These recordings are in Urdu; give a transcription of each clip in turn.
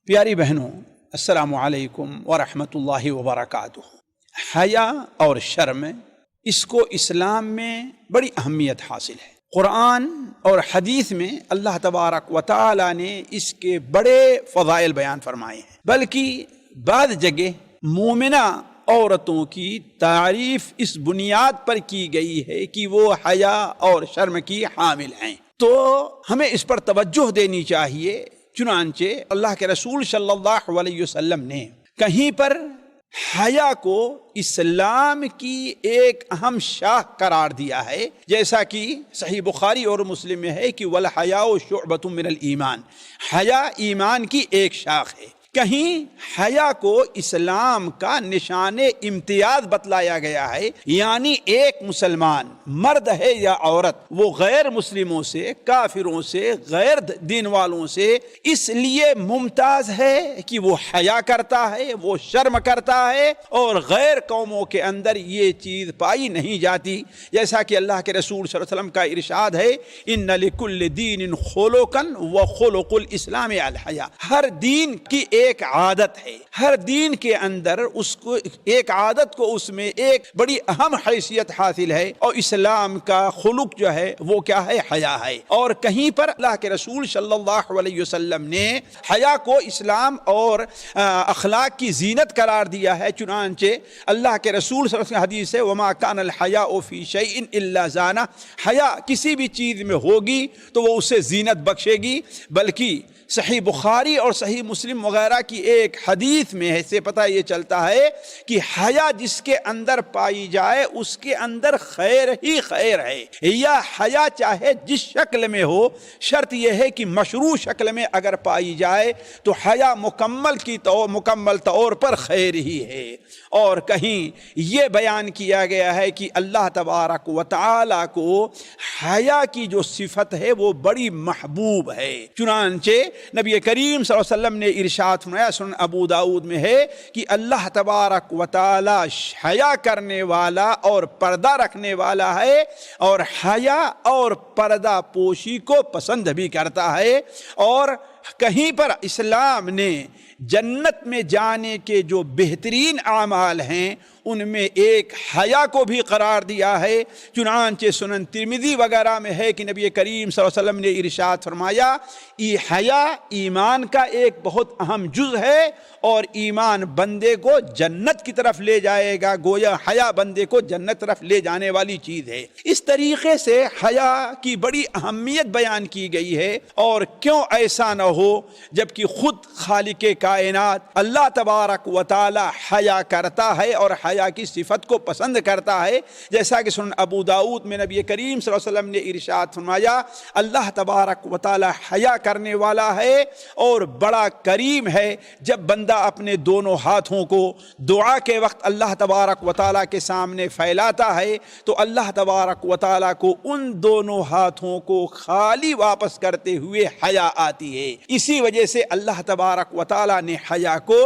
پیاری بہنوں، السلام علیکم ورحمۃ اللہ وبرکاتہ۔ حیا اور شرم، اس کو اسلام میں بڑی اہمیت حاصل ہے۔ قرآن اور حدیث میں اللہ تبارک و تعالی نے اس کے بڑے فضائل بیان فرمائے ہیں، بلکہ بعض جگہ مومنہ عورتوں کی تعریف اس بنیاد پر کی گئی ہے کہ وہ حیا اور شرم کی حامل ہیں، تو ہمیں اس پر توجہ دینی چاہیے۔ چنانچہ اللہ کے رسول صلی اللہ علیہ وسلم نے کہیں پر حیا کو اسلام کی ایک اہم شاخ قرار دیا ہے، جیسا کہ صحیح بخاری اور مسلم میں ہے کہ وَالْحَيَاءُ شُعْبَةٌ مِّنَ الْإِيمَانِ، حیا ایمان کی ایک شاخ ہے۔ کہیں حیا کو اسلام کا نشان امتیاز بتلایا گیا ہے، یعنی ایک مسلمان مرد ہے یا عورت، وہ غیر مسلموں سے، کافروں سے، غیر دین والوں سے اس لیے ممتاز ہے کہ وہ حیا کرتا ہے، وہ شرم کرتا ہے، اور غیر قوموں کے اندر یہ چیز پائی نہیں جاتی، جیسا کہ اللہ کے رسول صلی اللہ علیہ وسلم کا ارشاد ہے ان لکل دین خلقا وخلق الاسلام الحیا۔ ہر دین کی ایک عادت ہے، ہر دین کے اندر اس کو ایک عادت کو اس میں ایک بڑی اہم حیثیت حاصل ہے، اور اسلام کا خلق جو ہے وہ کیا ہے؟ حیا ہے۔ اور کہیں پر اللہ کے رسول صلی اللہ علیہ وسلم نے حیا کو اسلام اور اخلاق کی زینت قرار دیا ہے، چنانچہ اللہ کے رسول صلی اللہ علیہ وسلم حدیث ہے وما کان الحیاء فی شیء الا زانہ، حیا کسی بھی چیز میں ہوگی تو وہ اسے زینت بخشے گی۔ بلکہ صحیح بخاری اور صحیح مسلم وغیرہ کی ایک حدیث میں سے پتہ یہ چلتا ہے کہ حیا جس کے اندر پائی جائے اس کے اندر خیر ہی خیر ہے، یا حیا چاہے جس شکل میں ہو، شرط یہ ہے کہ مشروع شکل میں اگر پائی جائے تو حیا مکمل طور پر خیر ہی ہے۔ اور کہیں یہ بیان کیا گیا ہے کہ اللہ تبارک و تعالی کو حیا کی جو صفت ہے وہ بڑی محبوب ہے، چنانچہ نبی کریم صلی اللہ علیہ وسلم نے ارشاد فرمایا، سنن ابو داؤد میں ہے کہ اللہ تبارک و تعالی حیا کرنے والا اور پردہ رکھنے والا ہے، اور حیا اور پردہ پوشی کو پسند بھی کرتا ہے۔ اور کہیں پر اسلام نے جنت میں جانے کے جو بہترین اعمال ہیں ان میں ایک حیا کو بھی قرار دیا ہے، چنانچہ سنن ترمذی وغیرہ میں ہے کہ نبی کریم صلی اللہ علیہ وسلم نے ارشاد فرمایا یہ حیا ایمان کا ایک بہت اہم جز ہے، اور ایمان بندے کو جنت کی طرف لے جائے گا، گویا حیا بندے کو جنت طرف لے جانے والی چیز ہے۔ اس طریقے سے حیا کی بڑی اہمیت بیان کی گئی ہے، اور کیوں ایسا نہ ہو جبکہ خود خالق کائنات اللہ تبارک و تعالی حیا کرتا ہے اور حیا کی صفت کو پسند کرتا ہے، جیسا کہ سنن ابو داؤد میں نبی کریم صلی اللہ علیہ وسلم نے ارشاد فرمایا اللہ تبارک و تعالی حیا کرنے والا ہے اور بڑا کریم ہے۔ جب بندہ اپنے دونوں ہاتھوں کو دعا کے وقت اللہ تبارک و تعالی کے سامنے پھیلاتا ہے تو اللہ تبارک و تعالی کو ان دونوں ہاتھوں کو خالی واپس کرتے ہوئے حیا آتی ہے۔ اسی وجہ سے اللہ تبارک و تعالی نے حیا کو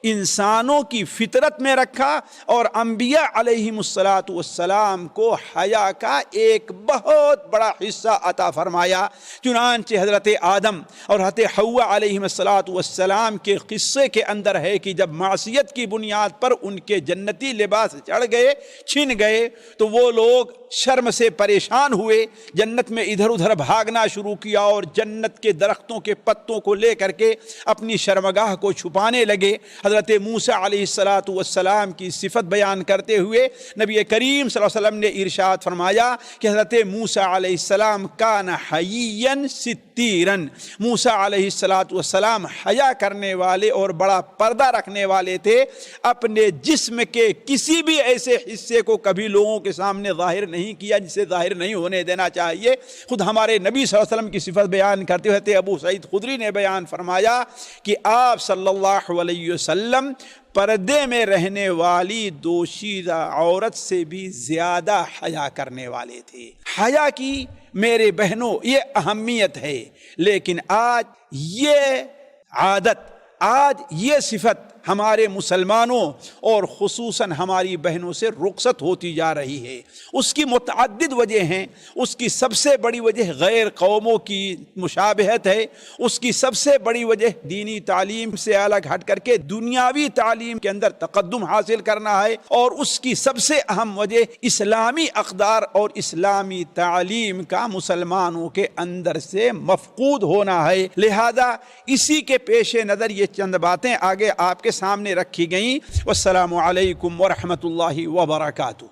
انسانوں کی فطرت میں رکھا، اور انبیاء علیہم السلام کو حیا کا ایک بہت بڑا حصہ عطا فرمایا۔ چنانچہ حضرت آدم اور حضرت حوا علیہم السلام کے قصے کے اندر ہے کہ جب معصیت کی بنیاد پر ان کے جنتی لباس چڑھ گئے، چھن گئے، تو وہ لوگ شرم سے پریشان ہوئے، جنت میں ادھر ادھر بھاگنا شروع کیا، اور جنت کے درختوں کے پتوں کو لے کر کے اپنی شرمگاہ کو چھپانے لگے۔ حضرت موسیٰ علیہ السلام کی صفت بیان کرتے ہوئے نبی کریم صلی اللہ علیہ وسلم نے ارشاد فرمایا کہ حضرت موسیٰ علیہ السلام کان حییا ستیرا، موسیٰ علیہ السلام حیا کرنے والے اور بڑا پردہ رکھنے والے تھے، اپنے جسم کے کسی بھی ایسے حصے کو کبھی لوگوں کے سامنے ظاہر نہیں کیا جسے ظاہر نہیں ہونے دینا چاہیے۔ خود ہمارے نبی صلی اللہ علیہ وسلم کی صفت بیان کرتے ہوئے ابو سعید خدری نے بیان فرمایا کہ آپ صلی اللہ علیہ وسلم پردے میں رہنے والی دوشیزہ عورت سے بھی زیادہ حیا کرنے والے تھے۔ حیا کی میرے بہنوں یہ اہمیت ہے، لیکن آج یہ عادت، آج یہ صفت ہمارے مسلمانوں اور خصوصاً ہماری بہنوں سے رخصت ہوتی جا رہی ہے۔ اس کی متعدد وجہ ہیں، اس کی سب سے بڑی وجہ غیر قوموں کی مشابہت ہے، اس کی سب سے بڑی وجہ دینی تعلیم سے الگ ہٹ کر کے دنیاوی تعلیم کے اندر تقدم حاصل کرنا ہے، اور اس کی سب سے اہم وجہ اسلامی اقدار اور اسلامی تعلیم کا مسلمانوں کے اندر سے مفقود ہونا ہے۔ لہذا اسی کے پیش نظر یہ چند باتیں آگے آپ کے سامنے رکھی گئیں۔ والسلام علیکم ورحمۃ اللہ وبرکاتہ۔